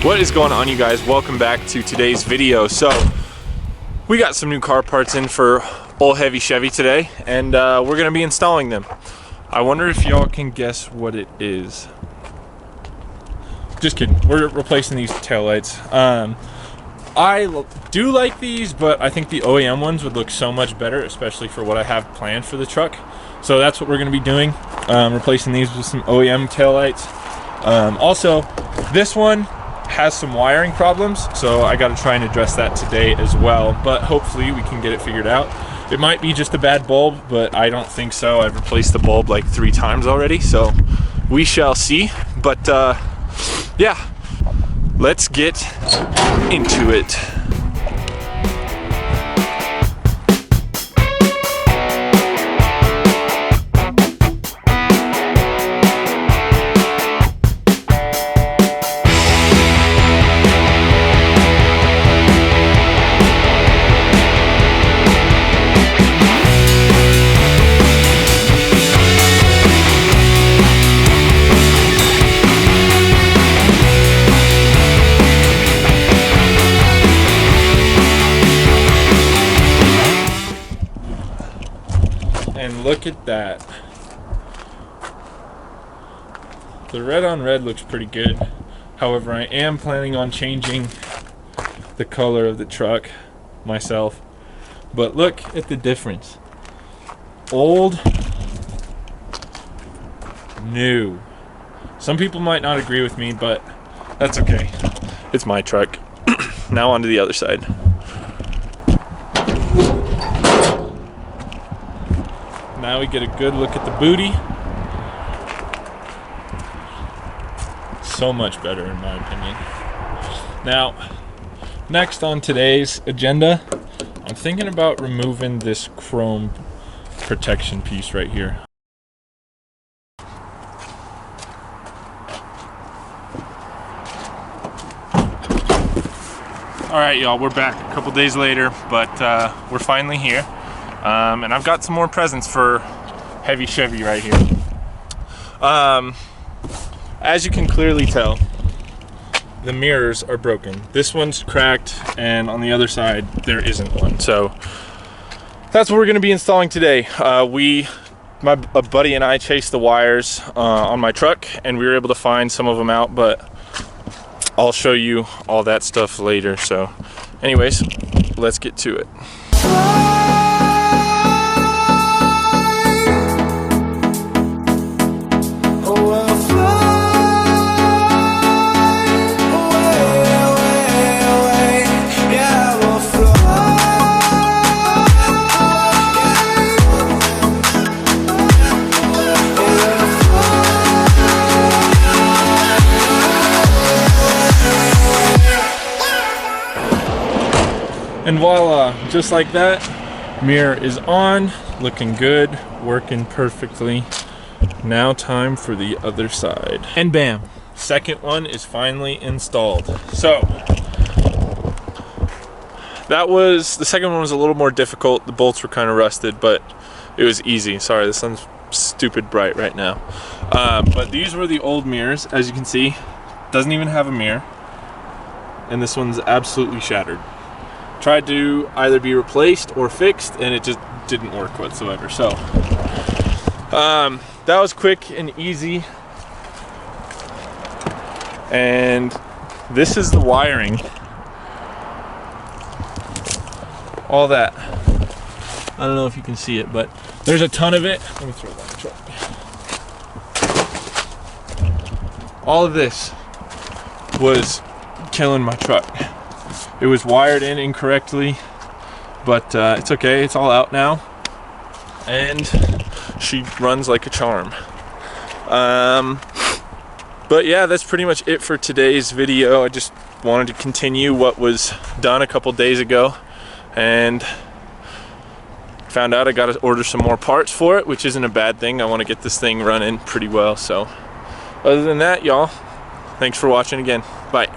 What is going on, you guys? Welcome back to today's video. So we got some new car parts in for old heavy Chevy today, and we're gonna be installing them. I wonder if y'all can guess what it is. Just kidding, we're replacing these taillights. I do like these, but I think the OEM ones would look so much better, especially for what I have planned for the truck. So that's what we're gonna be doing, replacing these with some OEM taillights. Also, this one has some wiring problems, so I got to try and address that today as well, but hopefully we can get it figured out. It might be just a bad bulb, but I don't think so. I've replaced the bulb like 3 times already, so we shall see. But yeah, let's get into it. And look at that. The red on red looks pretty good. However, I am planning on changing the color of the truck myself. But look at the difference. Old, new. Some people might not agree with me, but that's okay. It's my truck. Now on to the other side. Now we get a good look at the booty. So much better in my opinion. Now, next on today's agenda, I'm thinking about removing this chrome protection piece right here. All right, y'all, we're back a couple days later, but we're finally here. And I've got some more presents for heavy Chevy right here. As you can clearly tell, the mirrors are broken. This one's cracked, and on the other side, there isn't one. So that's what we're gonna be installing today. My buddy and I chased the wires on my truck, and we were able to find some of them out, but I'll show you all that stuff later. So anyways, let's get to it. And voila, just like that, mirror is on, looking good, working perfectly. Now time for the other side. And bam, second one is finally installed. So, the second one was a little more difficult. The bolts were kind of rusted, but it was easy. Sorry, the sun's stupid bright right now. But these were the old mirrors, as you can see. Doesn't even have a mirror. And this one's absolutely shattered. Tried to either be replaced or fixed, and it just didn't work whatsoever. So that was quick and easy. And this is the wiring. All that. I don't know if you can see it, but there's a ton of it. Let me throw that in the truck. All of this was killing my truck. It was wired in incorrectly, but it's okay, it's all out now. And she runs like a charm. But yeah, that's pretty much it for today's video. I just wanted to continue what was done a couple days ago, and found out I got to order some more parts for it, which isn't a bad thing. I want to get this thing running pretty well. So other than that, y'all, thanks for watching again. Bye.